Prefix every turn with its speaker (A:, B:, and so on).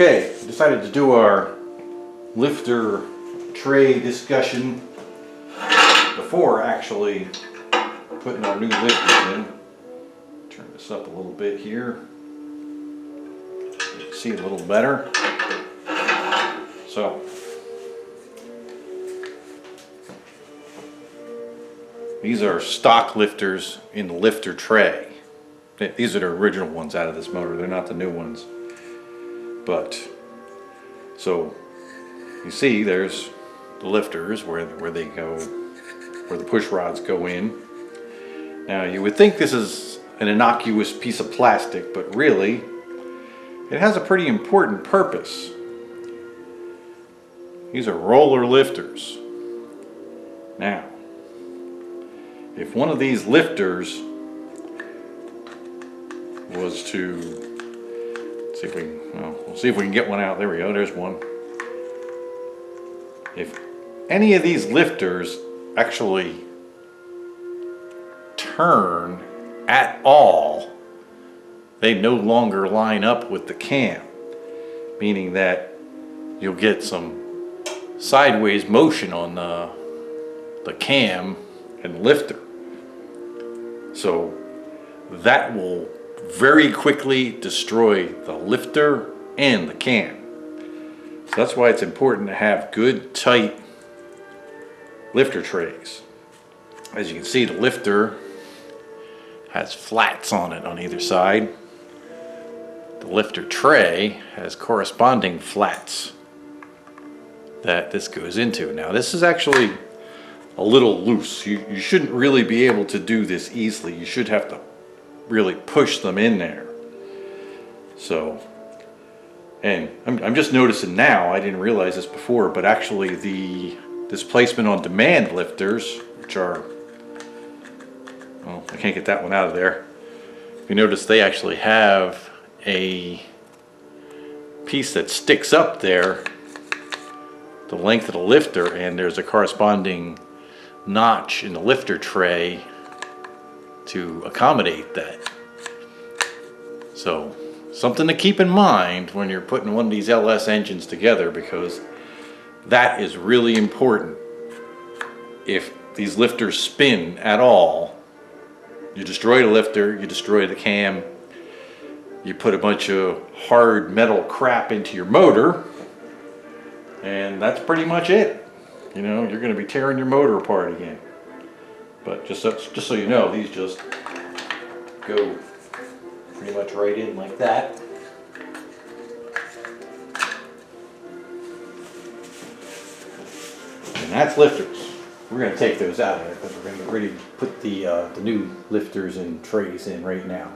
A: Okay, decided to do our lifter tray discussion before actually putting our new lifters in. Turn this up a little bit here. You can see a little better. So, these are stock lifters in the lifter tray. These are the original ones out of this motor. They're not the new ones. But, so, you see there's the lifters where they go, where the push rods go in. Now you would think this is an innocuous piece of plastic, but really it has a pretty important purpose. These are roller lifters. Now, if one of these lifters was to, see if we can, well, we'll see if we can get one out. There we go, there's one. If any of these lifters actually turn at all, they no longer line up with the cam, meaning that you'll get some sideways motion on the cam and lifter. So that will very quickly destroy the lifter and the cam. So that's why it's important to have good, tight lifter trays. As you can see, the lifter has flats on it on either side. The lifter tray has corresponding flats that this goes into. Now this is actually a little loose. You shouldn't really be able to do this easily. You should have to really push them in there. So, and I'm just noticing now, I didn't realize this before, but actually the displacement on demand lifters, which are, well, I can't get that one out of there. If you notice, they actually have a piece that sticks up there the length of the lifter, and there's a corresponding notch in the lifter tray to accommodate that. So something to keep in mind when you're putting one of these LS engines together, because that is really important. If these lifters spin at all, you destroy the lifter, you destroy the cam, you put a bunch of hard metal crap into your motor, and that's pretty much it. You know, you're going to be tearing your motor apart again. But just so you know, these just go pretty much right in like that. And that's lifters. We're going to take those out of there because we're going to get ready to put the new lifters and trays in right now.